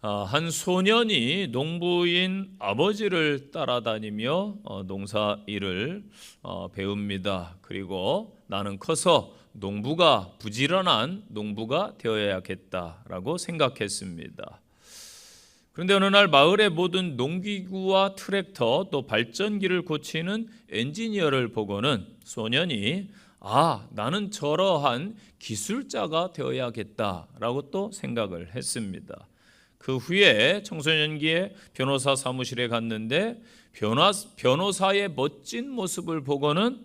한 소년이 농부인 아버지를 따라다니며 농사 일을 배웁니다. 그리고 나는 커서 부지런한 농부가 되어야겠다라고 생각했습니다. 그런데 어느 날 마을의 모든 농기구와 트랙터 또 발전기를 고치는 엔지니어를 보고는 소년이 나는 저러한 기술자가 되어야겠다라고 또 생각을 했습니다. 그 후에 청소년기에 변호사 사무실에 갔는데 변호사의 멋진 모습을 보고는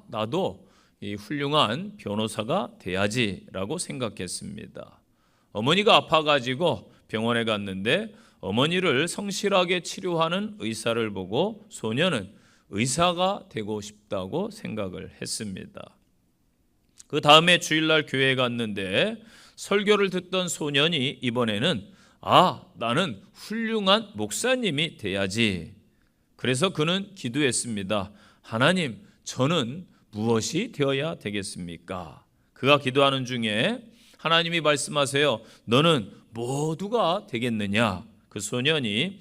나도 이 훌륭한 변호사가 돼야지라고 생각했습니다. 어머니가 아파가지고 병원에 갔는데 어머니를 성실하게 치료하는 의사를 보고 소년은 의사가 되고 싶다고 생각을 했습니다. 그 다음에 주일날 교회에 갔는데 설교를 듣던 소년이 이번에는 나는 훌륭한 목사님이 돼야지. 그래서 그는 기도했습니다. 하나님, 저는 무엇이 되어야 되겠습니까? 그가 기도하는 중에 하나님이 말씀하세요. 너는 모두가 되겠느냐? 그 소년이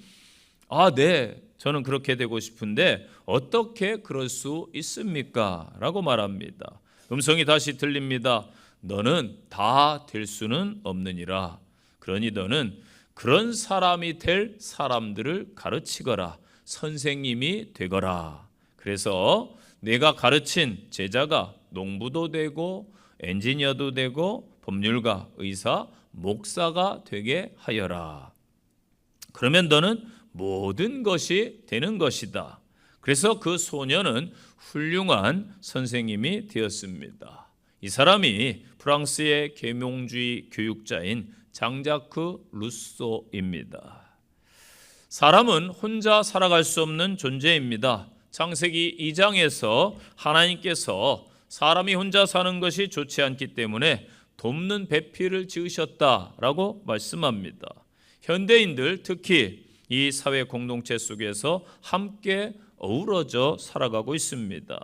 네, 저는 그렇게 되고 싶은데 어떻게 그럴 수 있습니까? 라고 말합니다. 음성이 다시 들립니다. 너는 다 될 수는 없느니라. 그러니 너는 그런 사람이 될 사람들을 가르치거라. 선생님이 되거라. 그래서 내가 가르친 제자가 농부도 되고 엔지니어도 되고 법률가, 의사, 목사가 되게 하여라. 그러면 너는 모든 것이 되는 것이다. 그래서 그 소년은 훌륭한 선생님이 되었습니다. 이 사람이 프랑스의 계몽주의 교육자인 장자크 루소입니다. 사람은 혼자 살아갈 수 없는 존재입니다. 창세기 2장에서 하나님께서 사람이 혼자 사는 것이 좋지 않기 때문에 돕는 배필을 지으셨다라고 말씀합니다. 현대인들 특히 이 사회 공동체 속에서 함께 어우러져 살아가고 있습니다.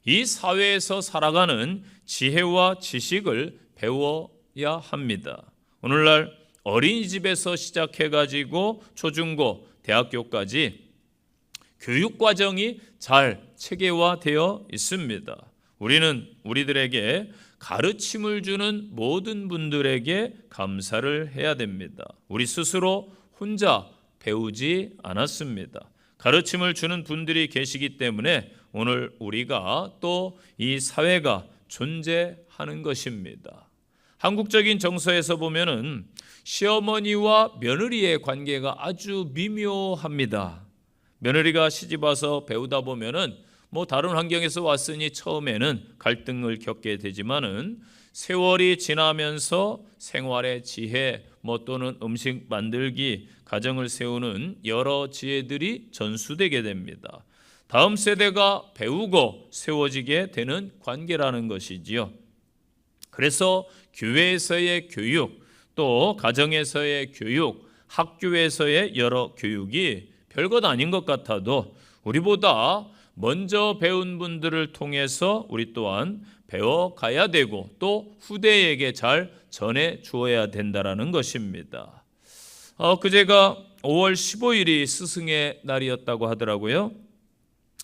이 사회에서 살아가는 지혜와 지식을 배워야 합니다. 오늘날 어린이집에서 시작해가지고 초중고, 대학교까지 교육과정이 잘 체계화되어 있습니다. 우리는 우리들에게 가르침을 주는 모든 분들에게 감사를 해야 됩니다. 우리 스스로 혼자 배우지 않았습니다. 가르침을 주는 분들이 계시기 때문에 오늘 우리가 또 이 사회가 존재하는 것입니다. 한국적인 정서에서 보면은 시어머니와 며느리의 관계가 아주 미묘합니다. 며느리가 시집와서 배우다 보면은 다른 환경에서 왔으니 처음에는 갈등을 겪게 되지만은 세월이 지나면서 생활의 지혜 또는 음식 만들기, 가정을 세우는 여러 지혜들이 전수되게 됩니다. 다음 세대가 배우고 세워지게 되는 관계라는 것이지요. 그래서 교회에서의 교육, 또 가정에서의 교육, 학교에서의 여러 교육이 별것 아닌 것 같아도 우리보다 먼저 배운 분들을 통해서 우리 또한 배워가야 되고 또 후대에게 잘 전해 주어야 된다는 것입니다. 그제가 5월 15일이 스승의 날이었다고 하더라고요.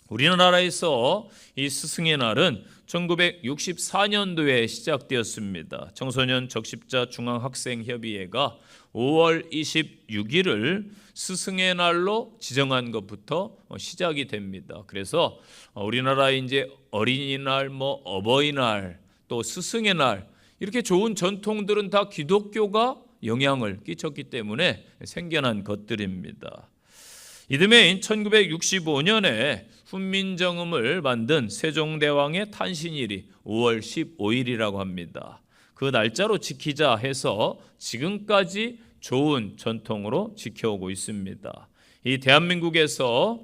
우리나라에서 이 스승의 날은 1964년도에 시작되었습니다. 청소년 적십자 중앙학생협의회가 5월 26일을 스승의 날로 지정한 것부터 시작이 됩니다. 그래서 우리나라에 이제 어린이날, 어버이날, 또 스승의 날 이렇게 좋은 전통들은 다 기독교가 영향을 끼쳤기 때문에 생겨난 것들입니다. 이듬해인 1965년에 훈민정음을 만든 세종대왕의 탄신일이 5월 15일이라고 합니다. 그 날짜로 지키자 해서 지금까지 좋은 전통으로 지켜오고 있습니다. 이 대한민국에서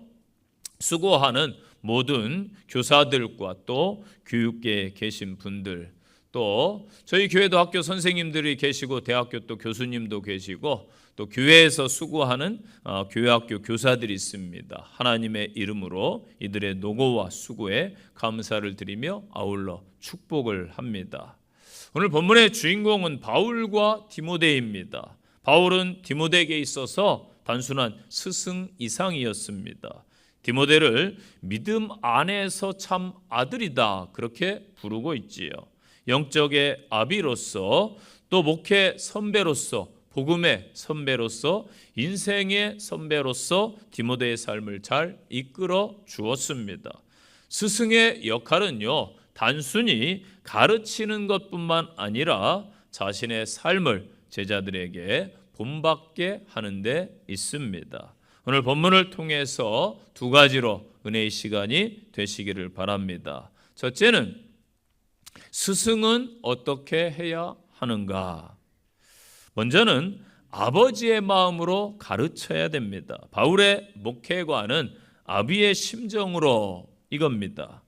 수고하는 모든 교사들과 또 교육계에 계신 분들, 또 저희 교회도 학교 선생님들이 계시고 대학교 또 교수님도 계시고 또 교회에서 수고하는 교회학교 교사들이 있습니다. 하나님의 이름으로 이들의 노고와 수고에 감사를 드리며 아울러 축복을 합니다. 오늘 본문의 주인공은 바울과 디모데입니다. 바울은 디모데에게 있어서 단순한 스승 이상이었습니다. 디모데를 믿음 안에서 참 아들이다 그렇게 부르고 있지요. 영적의 아비로서, 또 목회 선배로서, 복음의 선배로서, 인생의 선배로서 디모데의 삶을 잘 이끌어 주었습니다. 스승의 역할은요, 단순히 가르치는 것뿐만 아니라 자신의 삶을 제자들에게 본받게 하는 데 있습니다. 오늘 본문을 통해서 두 가지로 은혜의 시간이 되시기를 바랍니다. 첫째는 스승은 어떻게 해야 하는가? 먼저는 아버지의 마음으로 가르쳐야 됩니다. 바울의 목회관은 아비의 심정으로 이겁니다.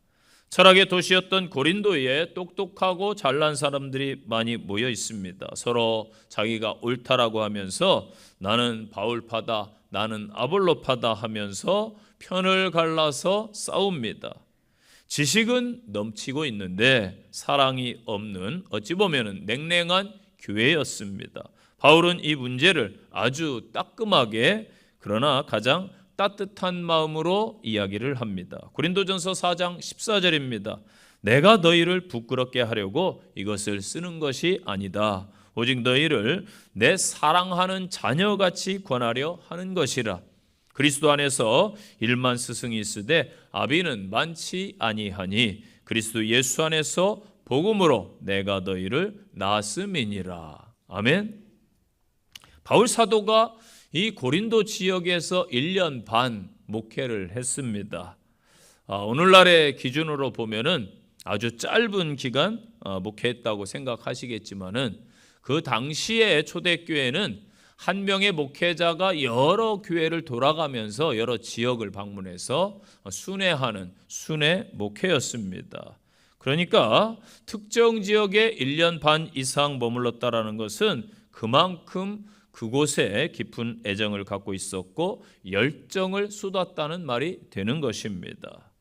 철학의 도시였던 고린도에 똑똑하고 잘난 사람들이 많이 모여 있습니다. 서로 자기가 옳다라고 하면서 나는 바울파다, 나는 아볼로파다 하면서 편을 갈라서 싸웁니다. 지식은 넘치고 있는데 사랑이 없는, 어찌 보면 냉랭한 교회였습니다. 바울은 이 문제를 아주 따끔하게 그러나 가장 따뜻한 마음으로 이야기를 합니다. 고린도전서 4장 14절입니다. 내가 너희를 부끄럽게 하려고 이것을 쓰는 것이 아니다. 오직 너희를 내 사랑하는 자녀같이 권하려 하는 것이라. 그리스도 안에서 일만 스승이 있으되 아비는 많지 아니하니 그리스도 예수 안에서 복음으로 내가 너희를 낳았음이니라. 아멘. 바울 사도가 이 고린도 지역에서 1년 반 목회를 했습니다. 오늘날의 기준으로 보면은 아주 짧은 기간 목회했다고 생각하시겠지만은 그 당시의 초대교회는 한 명의 목회자가 여러 교회를 돌아가면서 여러 지역을 방문해서 순회하는 순회 목회였습니다. 그러니까 특정 지역에 1년 반 이상 머물렀다라는 것은 그만큼 그곳에 깊은 애정을 갖고 있었고 열정을 쏟았다는 말이 되는 것입니다.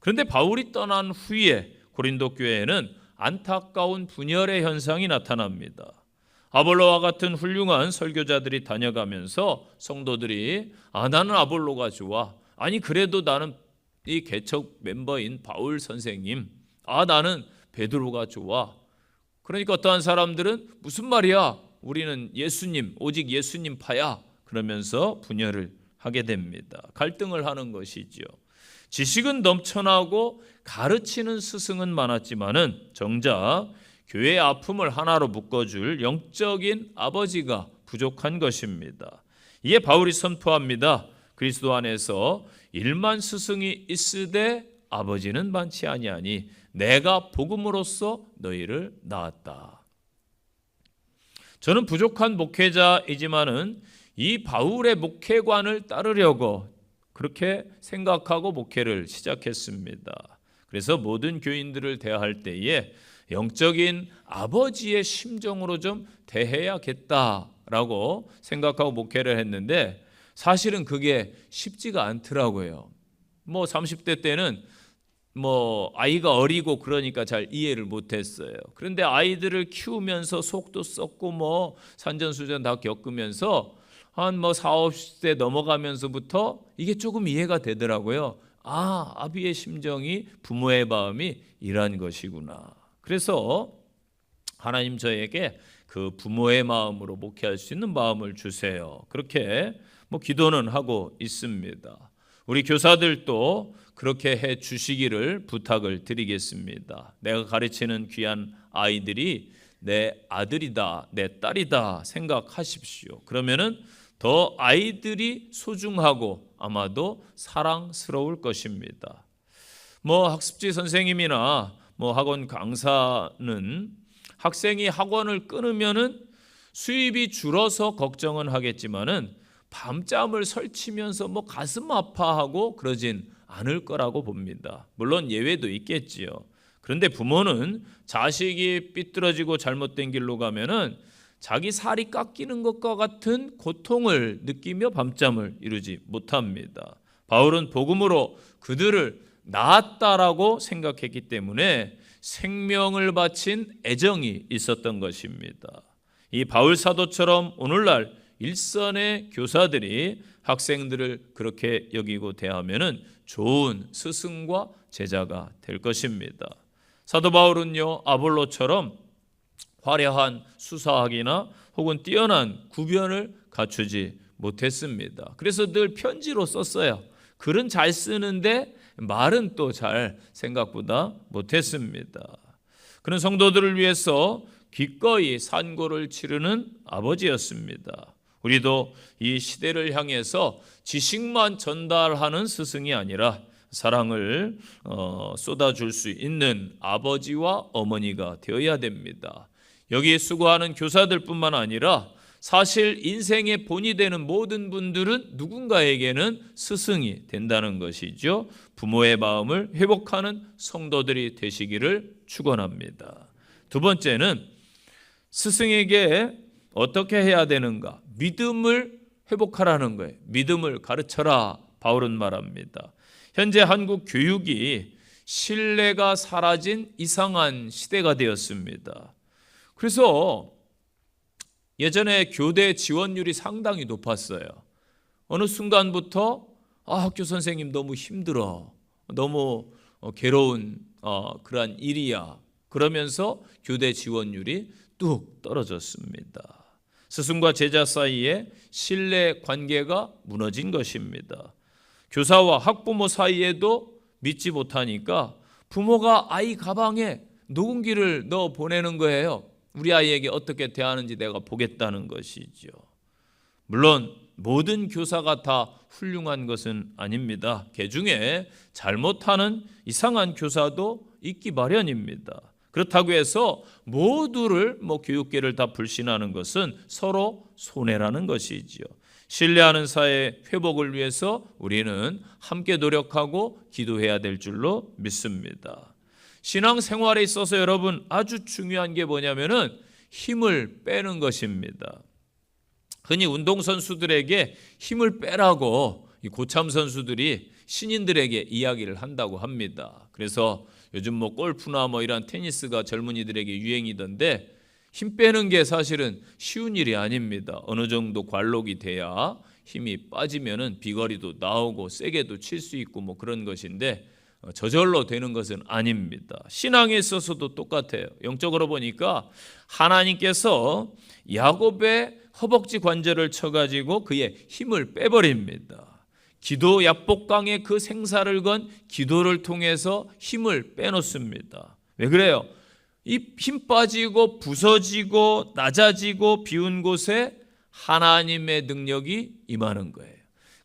그런데 바울이 떠난 후에 고린도 교회에는 안타까운 분열의 현상이 나타납니다. 아볼로와 같은 훌륭한 설교자들이 다녀가면서 성도들이 나는 아볼로가 좋아. 아니 그래도 나는 이 개척 멤버인 바울 선생님. 나는 베드로가 좋아. 그러니까 어떠한 사람들은 무슨 말이야? 우리는 예수님, 오직 예수님 파야. 그러면서 분열을 하게 됩니다. 갈등을 하는 것이죠. 지식은 넘쳐나고 가르치는 스승은 많았지만은 정작 교회의 아픔을 하나로 묶어줄 영적인 아버지가 부족한 것입니다. 이에 바울이 선포합니다. 그리스도 안에서 일만 스승이 있으되 아버지는 많지 아니하니 내가 복음으로써 너희를 낳았다. 저는 부족한 목회자이지만은 이 바울의 목회관을 따르려고 그렇게 생각하고 목회를 시작했습니다. 그래서 모든 교인들을 대할 때에 영적인 아버지의 심정으로 좀 대해야겠다라고 생각하고 목회를 했는데 사실은 그게 쉽지가 않더라고요. 30대 때는 아이가 어리고 그러니까 잘 이해를 못했어요. 그런데 아이들을 키우면서 속도 썩고 산전수전 다 겪으면서 한 40, 50대 넘어가면서부터 이게 조금 이해가 되더라고요. 아비의 심정이 부모의 마음이 이런 것이구나. 그래서 하나님 저에게 그 부모의 마음으로 목회할 수 있는 마음을 주세요. 그렇게 기도는 하고 있습니다. 우리 교사들도 그렇게 해 주시기를 부탁을 드리겠습니다. 내가 가르치는 귀한 아이들이 내 아들이다, 내 딸이다 생각하십시오. 그러면은 더 아이들이 소중하고 아마도 사랑스러울 것입니다. 학습지 선생님이나 학원 강사는 학생이 학원을 끊으면은 수입이 줄어서 걱정은 하겠지만은 밤잠을 설치면서 가슴 아파하고 그러진 않을 거라고 봅니다. 물론 예외도 있겠지요. 그런데 부모는 자식이 삐뚤어지고 잘못된 길로 가면은 자기 살이 깎이는 것과 같은 고통을 느끼며 밤잠을 이루지 못합니다. 바울은 복음으로 그들을 낳았다라고 생각했기 때문에 생명을 바친 애정이 있었던 것입니다. 이 바울 사도처럼 오늘날 일선의 교사들이 학생들을 그렇게 여기고 대하면은 좋은 스승과 제자가 될 것입니다. 사도 바울은요, 아볼로처럼 화려한 수사학이나 혹은 뛰어난 구변을 갖추지 못했습니다. 그래서 늘 편지로 썼어요. 글은 잘 쓰는데 말은 또 잘 생각보다 못했습니다. 그런 성도들을 위해서 기꺼이 산고를 치르는 아버지였습니다. 우리도 이 시대를 향해서 지식만 전달하는 스승이 아니라 사랑을 쏟아줄 수 있는 아버지와 어머니가 되어야 됩니다. 여기 수고하는 교사들뿐만 아니라 사실 인생의 본이 되는 모든 분들은 누군가에게는 스승이 된다는 것이죠. 부모의 마음을 회복하는 성도들이 되시기를 축원합니다. 두 번째는 스승에게 어떻게 해야 되는가? 믿음을 회복하라는 거예요. 믿음을 가르쳐라, 바울은 말합니다. 현재 한국 교육이 신뢰가 사라진 이상한 시대가 되었습니다. 그래서 예전에 교대 지원율이 상당히 높았어요. 어느 순간부터 학교 선생님 너무 힘들어, 너무 괴로운 그러한 일이야, 그러면서 교대 지원율이 뚝 떨어졌습니다. 스승과 제자 사이에 신뢰 관계가 무너진 것입니다. 교사와 학부모 사이에도 믿지 못하니까 부모가 아이 가방에 녹음기를 넣어 보내는 거예요. 우리 아이에게 어떻게 대하는지 내가 보겠다는 것이죠. 물론 모든 교사가 다 훌륭한 것은 아닙니다. 개중에 잘못하는 이상한 교사도 있기 마련입니다. 그렇다고 해서 모두를 교육계를 다 불신하는 것은 서로 손해라는 것이지요. 신뢰하는 사회 회복을 위해서 우리는 함께 노력하고 기도해야 될 줄로 믿습니다. 신앙생활에 있어서 여러분 아주 중요한 게 뭐냐면은 힘을 빼는 것입니다. 흔히 운동선수들에게 힘을 빼라고 고참 선수들이 신인들에게 이야기를 한다고 합니다. 그래서 요즘 골프나 이런 테니스가 젊은이들에게 유행이던데 힘 빼는 게 사실은 쉬운 일이 아닙니다. 어느 정도 관록이 돼야 힘이 빠지면은 비거리도 나오고 세게도 칠 수 있고 그런 것인데 저절로 되는 것은 아닙니다. 신앙에 있어서도 똑같아요. 영적으로 보니까 하나님께서 야곱의 허벅지 관절을 쳐가지고 그의 힘을 빼버립니다. 기도 약복강에 그 생사를 건 기도를 통해서 힘을 빼놓습니다. 왜 그래요? 이 힘 빠지고 부서지고 낮아지고 비운 곳에 하나님의 능력이 임하는 거예요.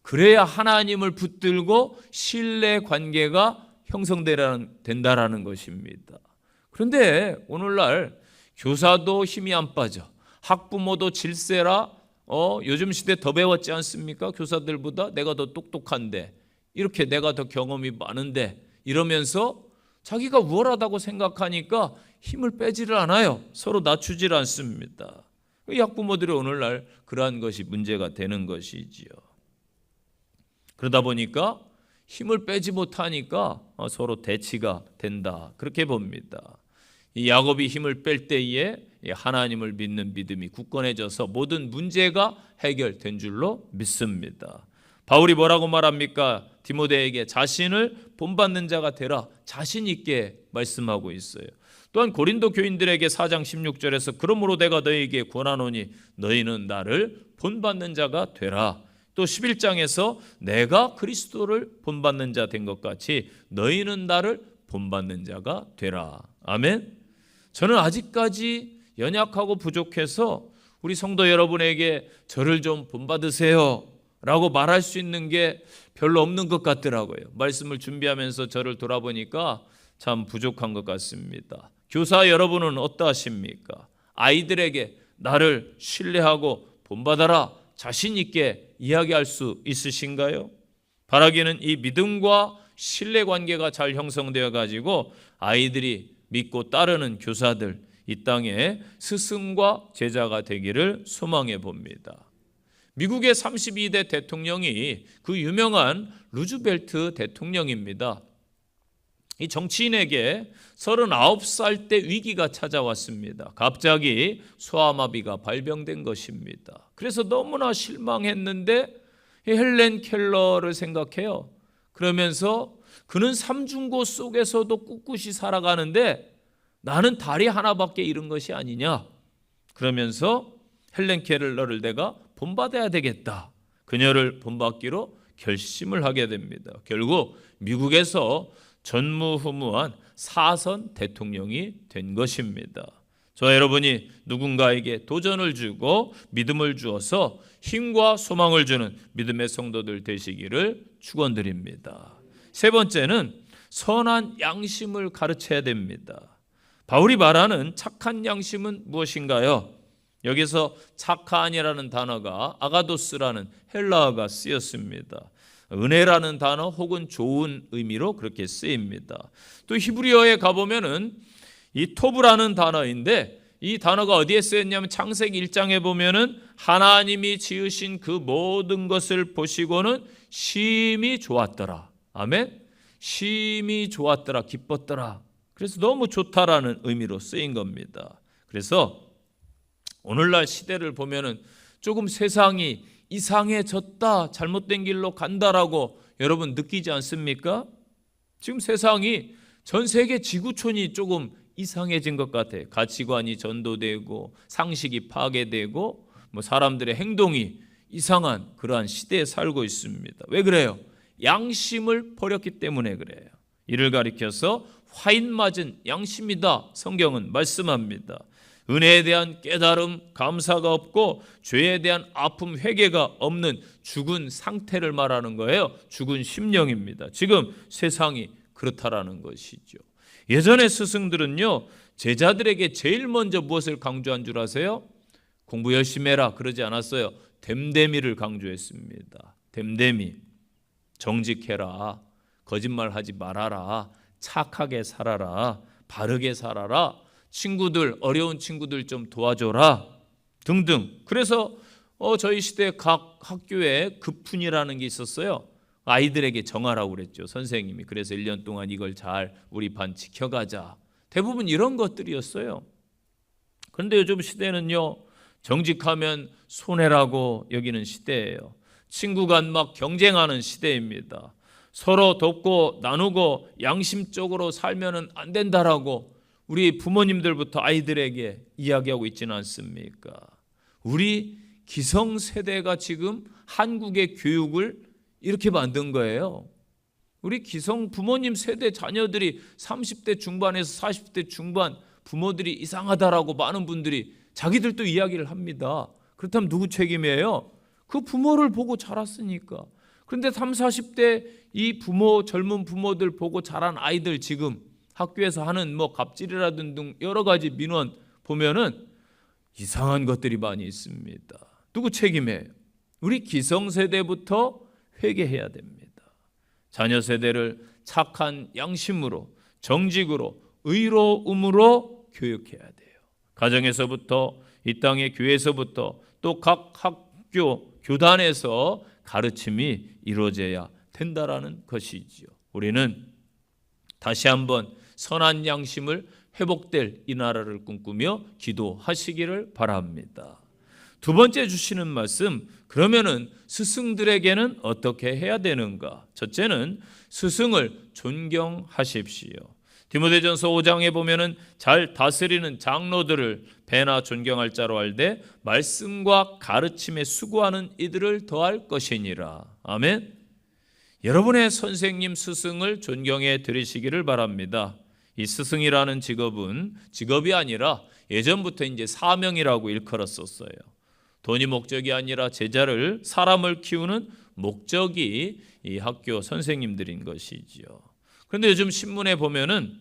그래야 하나님을 붙들고 신뢰 관계가 형성된다라는 것입니다. 그런데 오늘날 교사도 힘이 안 빠져, 학부모도 질세라, 요즘 시대 더 배웠지 않습니까? 교사들보다 내가 더 똑똑한데, 이렇게 내가 더 경험이 많은데, 이러면서 자기가 우월하다고 생각하니까 힘을 빼지를 않아요. 서로 낮추질 않습니다. 이 학부모들이 오늘날 그러한 것이 문제가 되는 것이지요. 그러다 보니까 힘을 빼지 못하니까 서로 대치가 된다, 그렇게 봅니다. 이 야곱이 힘을 뺄 때에 하나님을 믿는 믿음이 굳건해져서 모든 문제가 해결된 줄로 믿습니다. 바울이 뭐라고 말합니까? 디모데에게 자신을 본받는 자가 되라, 자신 있게 말씀하고 있어요. 또한 고린도 교인들에게 4장 16절에서 그러므로 내가 너희에게 권하노니 너희는 나를 본받는 자가 되라. 또 11장에서 내가 그리스도를 본받는 자 된 것 같이 너희는 나를 본받는 자가 되라. 아멘. 저는 아직까지 연약하고 부족해서 우리 성도 여러분에게 저를 좀 본받으세요 라고 말할 수 있는 게 별로 없는 것 같더라고요. 말씀을 준비하면서 저를 돌아보니까 참 부족한 것 같습니다. 교사 여러분은 어떠하십니까? 아이들에게 나를 신뢰하고 본받아라, 자신 있게 이야기할 수 있으신가요? 바라기는 이 믿음과 신뢰 관계가 잘 형성되어 가지고 아이들이 믿고 따르는 교사들, 이 땅에 스승과 제자가 되기를 소망해 봅니다. 미국의 32대 대통령이 그 유명한 루즈벨트 대통령입니다. 이 정치인에게 39살 때 위기가 찾아왔습니다. 갑자기 소아마비가 발병된 것입니다. 그래서 너무나 실망했는데 헬렌 켈러를 생각해요. 그러면서 그는 삼중고 속에서도 꿋꿋이 살아가는데 나는 다리 하나밖에 잃은 것이 아니냐. 그러면서 헬렌 켈러를 내가 본받아야 되겠다. 그녀를 본받기로 결심을 하게 됩니다. 결국 미국에서 전무후무한 사선 대통령이 된 것입니다. 저와 여러분이 누군가에게 도전을 주고 믿음을 주어서 힘과 소망을 주는 믿음의 성도들 되시기를 축원드립니다. 세 번째는 선한 양심을 가르쳐야 됩니다. 바울이 말하는 착한 양심은 무엇인가요? 여기서 착한이라는 단어가 아가도스라는 헬라어가 쓰였습니다. 은혜라는 단어 혹은 좋은 의미로 그렇게 쓰입니다. 또 히브리어에 가보면은 이 토브라는 단어인데 이 단어가 어디에 쓰였냐면 창세기 1장에 보면은 하나님이 지으신 그 모든 것을 보시고는 심히 좋았더라. 아멘. 심히 좋았더라. 기뻤더라. 그래서 너무 좋다라는 의미로 쓰인 겁니다. 그래서 오늘날 시대를 보면은 조금 세상이 이상해졌다, 잘못된 길로 간다라고 여러분 느끼지 않습니까? 지금 세상이 전 세계 지구촌이 조금 이상해진 것 같아요. 가치관이 전도되고 상식이 파괴되고 사람들의 행동이 이상한 그러한 시대에 살고 있습니다. 왜 그래요? 양심을 버렸기 때문에 그래요. 이를 가리켜서 화인 맞은 양심이다 성경은 말씀합니다. 은혜에 대한 깨달음, 감사가 없고 죄에 대한 아픔, 회개가 없는 죽은 상태를 말하는 거예요. 죽은 심령입니다. 지금 세상이 그렇다라는 것이죠. 예전의 스승들은요, 제자들에게 제일 먼저 무엇을 강조한 줄 아세요? 공부 열심히 해라 그러지 않았어요. 됨됨이를 강조했습니다. 됨됨이, 정직해라, 거짓말하지 말아라, 착하게 살아라, 바르게 살아라, 친구들, 어려운 친구들 좀 도와줘라 등등. 그래서 저희 시대 각 학교에 급훈이라는 게 있었어요. 아이들에게 정하라고 그랬죠, 선생님이. 그래서 1년 동안 이걸 잘 우리 반 지켜가자. 대부분 이런 것들이었어요. 그런데 요즘 시대는요, 정직하면 손해라고 여기는 시대예요. 친구 간 막 경쟁하는 시대입니다. 서로 돕고 나누고 양심적으로 살면은 안 된다라고 우리 부모님들부터 아이들에게 이야기하고 있지는 않습니까? 우리 기성세대가 지금 한국의 교육을 이렇게 만든 거예요. 우리 기성 부모님 세대 자녀들이 30대 중반에서 40대 중반 부모들이 이상하다라고 많은 분들이 자기들도 이야기를 합니다. 그렇다면 누구 책임이에요? 그 부모를 보고 자랐으니까. 그런데 30, 40대 이 부모, 젊은 부모들 보고 자란 아이들 지금 학교에서 하는 갑질이라든 여러 가지 민원 보면은 이상한 것들이 많이 있습니다. 누구 책임이에요? 우리 기성세대부터 회개해야 됩니다. 자녀 세대를 착한 양심으로, 정직으로, 의로움으로 교육해야 돼요. 가정에서부터, 이 땅의 교회에서부터, 또 각 학교, 교단에서 가르침이 이루어져야 된다라는 것이지요. 우리는 다시 한번 선한 양심을 회복될 이 나라를 꿈꾸며 기도하시기를 바랍니다. 두 번째 주시는 말씀, 그러면은 스승들에게는 어떻게 해야 되는가? 첫째는 스승을 존경하십시오. 디모데전서 5장에 보면은 잘 다스리는 장로들을 배나 존경할 자로 알되 말씀과 가르침에 수고하는 이들을 더할 것이니라. 아멘. 여러분의 선생님, 스승을 존경해 드리시기를 바랍니다. 이 스승이라는 직업은 직업이 아니라 예전부터 이제 사명이라고 일컬었었어요. 돈이 목적이 아니라 제자를, 사람을 키우는 목적이 이 학교 선생님들인 것이지요. 그런데 요즘 신문에 보면은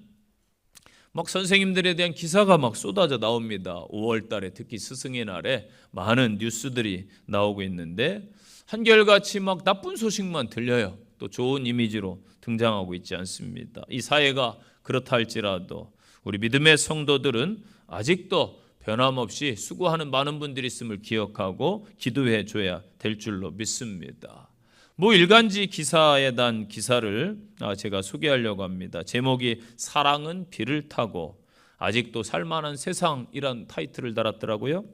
막 선생님들에 대한 기사가 막 쏟아져 나옵니다. 5월 달에 특히 스승의 날에 많은 뉴스들이 나오고 있는데 한결같이 막 나쁜 소식만 들려요. 또 좋은 이미지로 등장하고 있지 않습니다. 이 사회가 그렇다 할지라도 우리 믿음의 성도들은 아직도 변함없이 수고하는 많은 분들이 있음을 기억하고 기도해 줘야 될 줄로 믿습니다. 모 일간지 기사에 단 기사를 제가 소개하려고 합니다. 제목이 사랑은 비를 타고 아직도 살만한 세상이란 타이틀을 달았더라고요.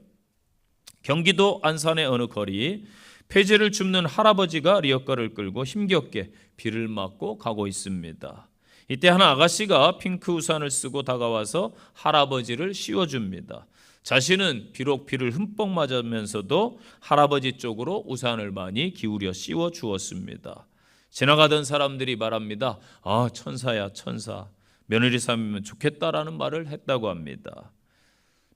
경기도 안산의 어느 거리, 폐지를 줍는 할아버지가 리어카를 끌고 힘겹게 비를 맞고 가고 있습니다. 이때 한 아가씨가 핑크 우산을 쓰고 다가와서 할아버지를 씌워줍니다. 자신은 비록 비를 흠뻑 맞으면서도 할아버지 쪽으로 우산을 많이 기울여 씌워 주었습니다. 지나가던 사람들이 말합니다. 아, 천사야 천사. 며느리 삼으면 좋겠다라는 말을 했다고 합니다.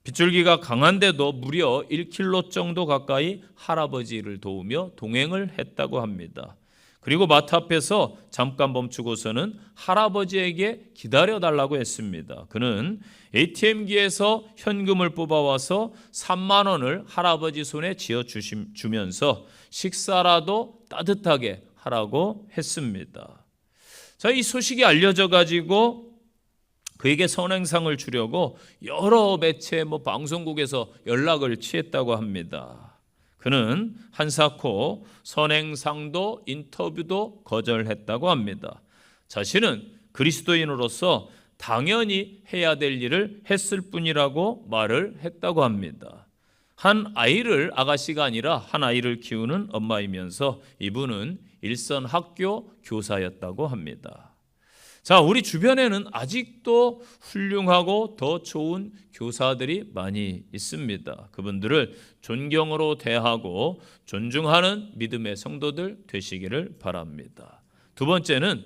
빗줄기가 강한데도 무려 1km 정도 가까이 할아버지를 도우며 동행을 했다고 합니다. 그리고 마트 앞에서 잠깐 멈추고서는 할아버지에게 기다려달라고 했습니다. 그는 ATM기에서 현금을 뽑아와서 3만 원을 할아버지 손에 쥐어주면서 식사라도 따뜻하게 하라고 했습니다. 자, 이 소식이 알려져 가지고 그에게 선행상을 주려고 여러 매체 방송국에서 연락을 취했다고 합니다. 그는 한사코 선행상도 인터뷰도 거절했다고 합니다. 자신은 그리스도인으로서 당연히 해야 될 일을 했을 뿐이라고 말을 했다고 합니다. 한 아이를 아가씨가 아니라 한 아이를 키우는 엄마이면서 이분은 일선 학교 교사였다고 합니다. 자, 우리 주변에는 아직도 훌륭하고 더 좋은 교사들이 많이 있습니다. 그분들을 존경으로 대하고 존중하는 믿음의 성도들 되시기를 바랍니다. 두 번째는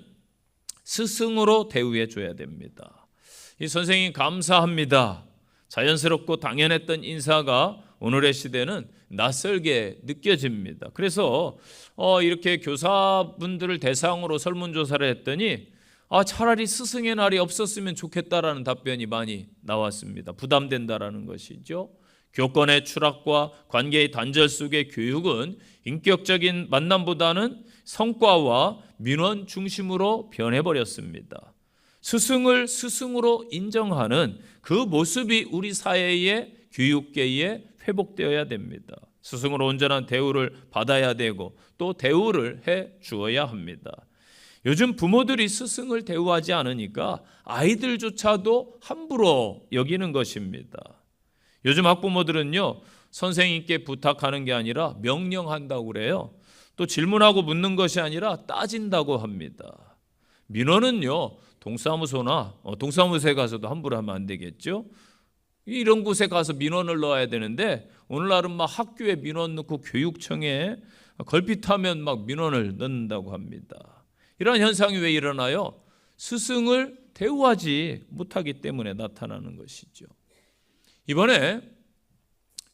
스승으로 대우해 줘야 됩니다. 이 선생님 감사합니다. 자연스럽고 당연했던 인사가 오늘의 시대는 낯설게 느껴집니다. 그래서 이렇게 교사분들을 대상으로 설문조사를 했더니 차라리 스승의 날이 없었으면 좋겠다라는 답변이 많이 나왔습니다. 부담된다라는 것이죠. 교권의 추락과 관계의 단절 속의 교육은 인격적인 만남보다는 성과와 민원 중심으로 변해버렸습니다. 스승을 스승으로 인정하는 그 모습이 우리 사회의 교육계에 회복되어야 됩니다. 스승으로 온전한 대우를 받아야 되고 또 대우를 해 주어야 합니다. 요즘 부모들이 스승을 대우하지 않으니까 아이들조차도 함부로 여기는 것입니다. 요즘 학부모들은요, 선생님께 부탁하는 게 아니라 명령한다고 그래요. 또 질문하고 묻는 것이 아니라 따진다고 합니다. 민원은요, 동사무소에 가서도 함부로 하면 안 되겠죠. 이런 곳에 가서 민원을 넣어야 되는데 오늘날은 막 학교에 민원 넣고 교육청에 걸핏하면 막 민원을 넣는다고 합니다. 이런 현상이 왜 일어나요? 스승을 대우하지 못하기 때문에 나타나는 것이죠. 이번에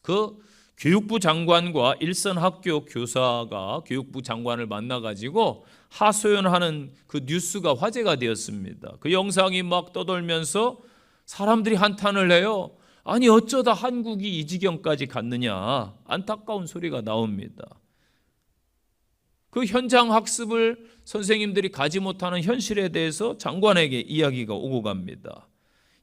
그 교육부 장관과 일선 학교 교사가 교육부 장관을 만나가지고 하소연하는 그 뉴스가 화제가 되었습니다. 그 영상이 막 떠돌면서 사람들이 한탄을 해요. 아니 어쩌다 한국이 이 지경까지 갔느냐 안타까운 소리가 나옵니다. 그 현장 학습을 선생님들이 가지 못하는 현실에 대해서 장관에게 이야기가 오고 갑니다.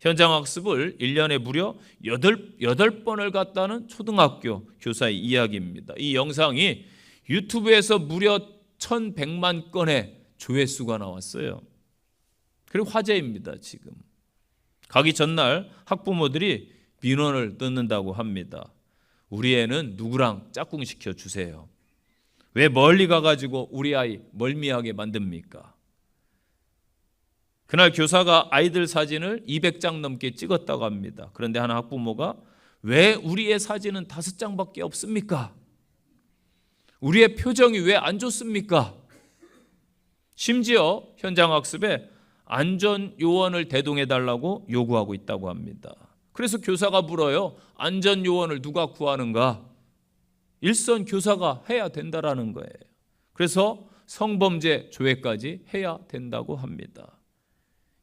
현장 학습을 1년에 무려 8번을 갔다는 초등학교 교사의 이야기입니다. 이 영상이 유튜브에서 무려 1100만 건의 조회수가 나왔어요. 그리고 화제입니다. 지금. 가기 전날 학부모들이 민원을 넣는다고 합니다. 우리 애는 누구랑 짝꿍시켜 주세요. 왜 멀리 가가지고 우리 아이 멀미하게 만듭니까? 그날 교사가 아이들 사진을 200장 넘게 찍었다고 합니다. 그런데 한 학부모가 왜 우리의 사진은 5장밖에 없습니까? 우리의 표정이 왜 안 좋습니까? 심지어 현장 학습에 안전 요원을 대동해 달라고 요구하고 있다고 합니다. 그래서 교사가 물어요. 안전 요원을 누가 구하는가? 일선 교사가 해야 된다라는 거예요. 그래서 성범죄 조회까지 해야 된다고 합니다.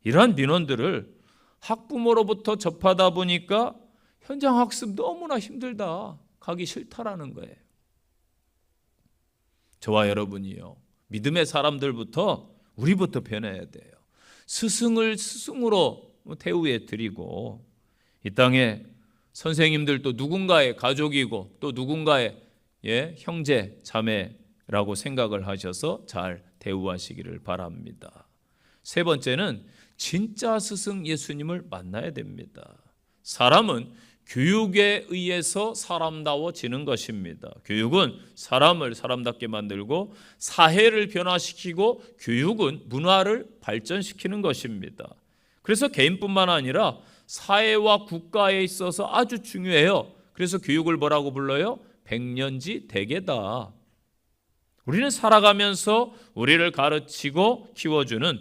이러한 민원들을 학부모로부터 접하다 보니까 현장 학습 너무나 힘들다, 가기 싫다라는 거예요. 저와 여러분이요, 믿음의 사람들부터 우리부터 변해야 돼요. 스승을 스승으로 대우해 드리고 이 땅에 선생님들도 누군가의 가족이고 또 누군가의 형제, 자매, 라고 생각을 하셔서 잘 대우하시기를 바랍니다. 세 번째는 진짜 스승 예수님을 만나야 됩니다. 사람은 교육에 의해서 사람다워지는 것입니다. 교육은 사람을 사람답게 만들고 사회를 변화시키고 교육은 문화를 발전시키는 것입니다. 그래서 개인뿐만 아니라 사회와 국가에 있어서 아주 중요해요. 그래서 교육을 뭐라고 불러요? 백년지 대계다. 우리는 살아가면서 우리를 가르치고 키워주는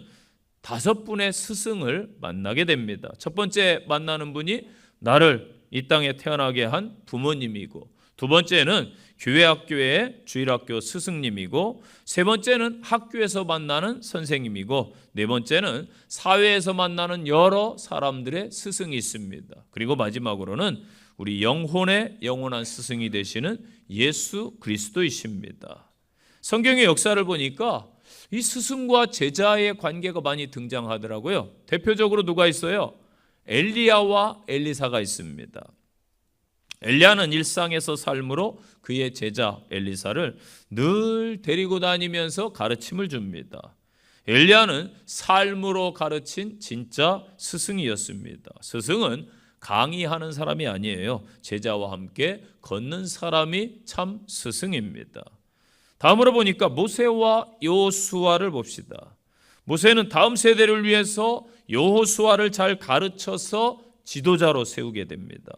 5분의 스승을 만나게 됩니다. 첫 번째 만나는 분이 나를 이 땅에 태어나게 한 부모님이고, 두 번째는 교회 학교의 주일학교 스승님이고, 세 번째는 학교에서 만나는 선생님이고, 네 번째는 사회에서 만나는 여러 사람들의 스승이 있습니다. 그리고 마지막으로는 우리 영혼의 영원한 스승이 되시는 예수 그리스도이십니다. 성경의 역사를 보니까 이 스승과 제자의 관계가 많이 등장하더라고요. 대표적으로 누가 있어요? 엘리야와 엘리사가 있습니다. 엘리야는 일상에서 삶으로 그의 제자 엘리사를 늘 데리고 다니면서 가르침을 줍니다. 엘리야는 삶으로 가르친 진짜 스승이었습니다. 스승은 강의하는 사람이 아니에요. 제자와 함께 걷는 사람이 참 스승입니다. 다음으로 보니까 모세와 여호수아를 봅시다. 모세는 다음 세대를 위해서 여호수아를 잘 가르쳐서 지도자로 세우게 됩니다.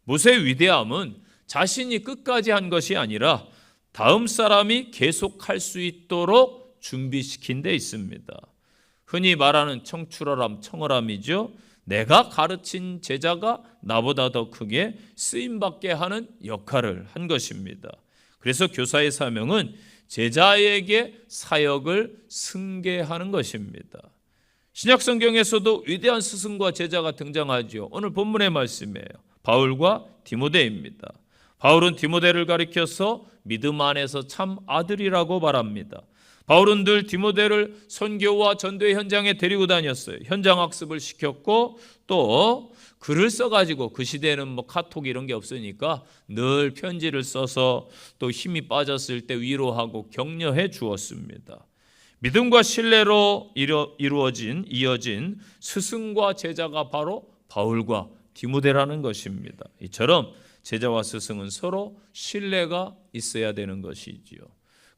모세의 위대함은 자신이 끝까지 한 것이 아니라 다음 사람이 계속할 수 있도록 준비시킨 데 있습니다. 흔히 말하는 청출어람이죠. 내가 가르친 제자가 나보다 더 크게 쓰임받게 하는 역할을 한 것입니다. 그래서 교사의 사명은 제자에게 사역을 승계하는 것입니다. 신약 성경에서도 위대한 스승과 제자가 등장하죠. 오늘 본문의 말씀이에요. 바울과 디모데입니다. 바울은 디모데를 가리켜서 믿음 안에서 참 아들이라고 말합니다. 바울은 늘 디모데를 선교와 전도의 현장에 데리고 다녔어요. 현장 학습을 시켰고 또 글을 써가지고, 그 시대에는 뭐 카톡 이런 게 없으니까 늘 편지를 써서 또 힘이 빠졌을 때 위로하고 격려해 주었습니다. 믿음과 신뢰로 이어진 스승과 제자가 바로 바울과 디모데라는 것입니다. 이처럼 제자와 스승은 서로 신뢰가 있어야 되는 것이지요.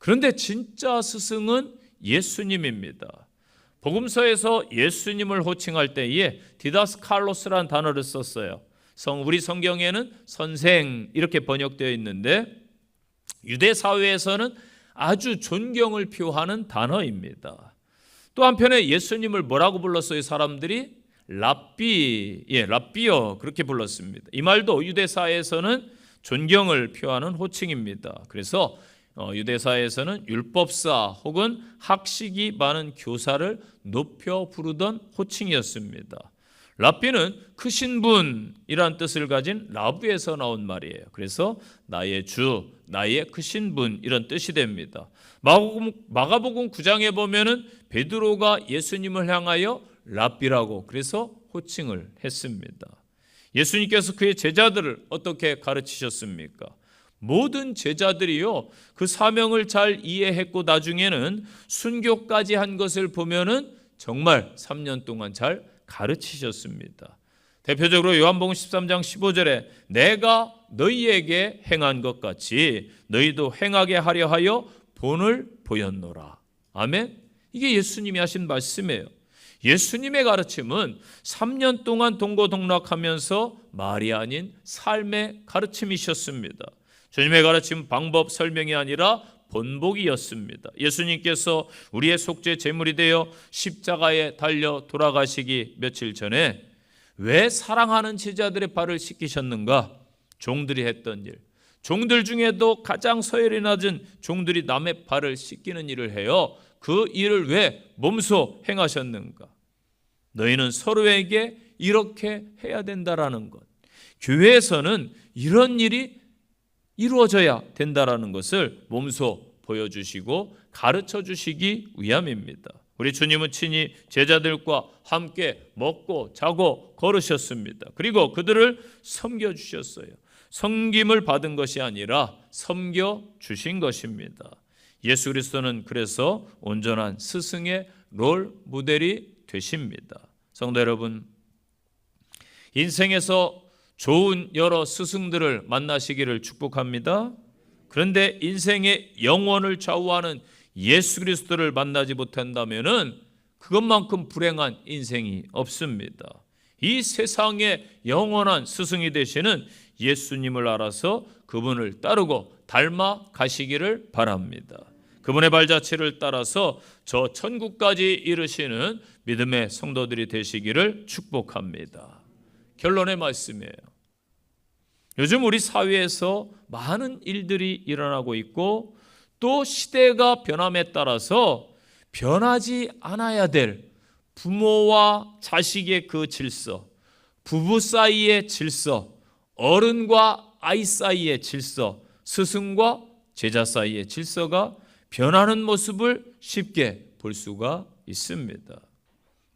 그런데 진짜 스승은 예수님입니다. 복음서에서 예수님을 호칭할 때에 디다스칼로스라는 단어를 썼어요. 우리 성경에는 선생 이렇게 번역되어 있는데 유대 사회에서는 아주 존경을 표하는 단어입니다. 또 한편에 예수님을 뭐라고 불렀어요? 사람들이 랍비어 그렇게 불렀습니다. 이 말도 유대 사회에서는 존경을 표하는 호칭입니다. 그래서 유대사에서는 율법사 혹은 학식이 많은 교사를 높여 부르던 호칭이었습니다. 랍비는 크신 분이란 뜻을 가진 라브에서 나온 말이에요. 그래서 나의 주, 나의 크신 분 이런 뜻이 됩니다. 마가복음 9장에 보면은 베드로가 예수님을 향하여 랍비라고 그래서 호칭을 했습니다. 예수님께서 그의 제자들을 어떻게 가르치셨습니까? 모든 제자들이요 그 사명을 잘 이해했고 나중에는 순교까지 한 것을 보면은 정말 3년 동안 잘 가르치셨습니다. 대표적으로 요한복음 13장 15절에 내가 너희에게 행한 것 같이 너희도 행하게 하려 하여 본을 보였노라. 아멘. 이게 예수님이 하신 말씀이에요. 예수님의 가르침은 3년 동안 동고동락하면서 말이 아닌 삶의 가르침이셨습니다. 주님의 가르침 방법 설명이 아니라 본보기였습니다. 예수님께서 우리의 속죄 제물이 되어 십자가에 달려 돌아가시기 며칠 전에 왜 사랑하는 제자들의 발을 씻기셨는가? 종들이 했던 일. 종들 중에도 가장 서열이 낮은 종들이 남의 발을 씻기는 일을 해요. 그 일을 왜 몸소 행하셨는가? 너희는 서로에게 이렇게 해야 된다라는 것. 교회에서는 이런 일이 이루어져야 된다라는 것을 몸소 보여주시고 가르쳐 주시기 위함입니다. 우리 주님은 친히 제자들과 함께 먹고 자고 걸으셨습니다. 그리고 그들을 섬겨주셨어요. 섬김을 받은 것이 아니라 섬겨주신 것입니다. 예수 그리스도는 그래서 온전한 스승의 롤 모델이 되십니다. 성도 여러분, 인생에서 좋은 여러 스승들을 만나시기를 축복합니다. 그런데 인생의 영원을 좌우하는 예수 그리스도를 만나지 못한다면은 그것만큼 불행한 인생이 없습니다. 이 세상의 영원한 스승이 되시는 예수님을 알아서 그분을 따르고 닮아 가시기를 바랍니다. 그분의 발자취를 따라서 저 천국까지 이르시는 믿음의 성도들이 되시기를 축복합니다. 결론의 말씀이에요. 요즘 우리 사회에서 많은 일들이 일어나고 있고 또 시대가 변함에 따라서 변하지 않아야 될 부모와 자식의 그 질서, 부부 사이의 질서, 어른과 아이 사이의 질서, 스승과 제자 사이의 질서가 변하는 모습을 쉽게 볼 수가 있습니다.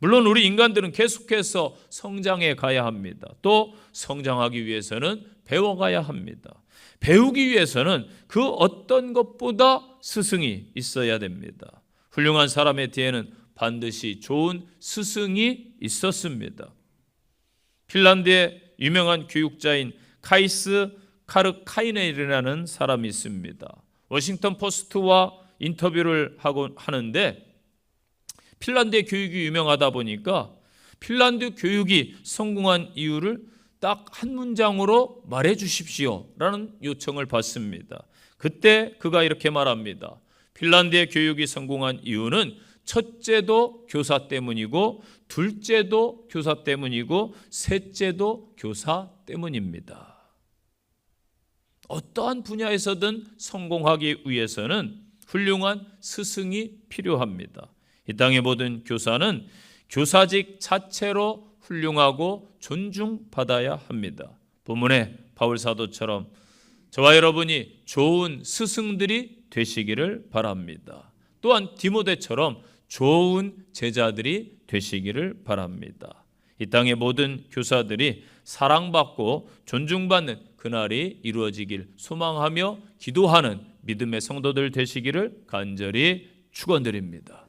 물론 우리 인간들은 계속해서 성장해 가야 합니다. 또 성장하기 위해서는 배워가야 합니다. 배우기 위해서는 그 어떤 것보다 스승이 있어야 됩니다. 훌륭한 사람의 뒤에는 반드시 좋은 스승이 있었습니다. 핀란드의 유명한 교육자인 카이스 카르카이네르라는 사람이 있습니다. 워싱턴 포스트와 인터뷰를 하는데 핀란드의 교육이 유명하다 보니까 핀란드 교육이 성공한 이유를 딱 한 문장으로 말해 주십시오 라는 요청을 받습니다. 그때 그가 이렇게 말합니다. 핀란드의 교육이 성공한 이유는 첫째도 교사 때문이고 둘째도 교사 때문이고 셋째도 교사 때문입니다. 어떠한 분야에서든 성공하기 위해서는 훌륭한 스승이 필요합니다. 이 땅의 모든 교사는 교사직 자체로 훌륭하고 존중받아야 합니다. 본문의 바울 사도처럼 저와 여러분이 좋은 스승들이 되시기를 바랍니다. 또한 디모데처럼 좋은 제자들이 되시기를 바랍니다. 이 땅의 모든 교사들이 사랑받고 존중받는 그날이 이루어지길 소망하며 기도하는 믿음의 성도들 되시기를 간절히 축원드립니다.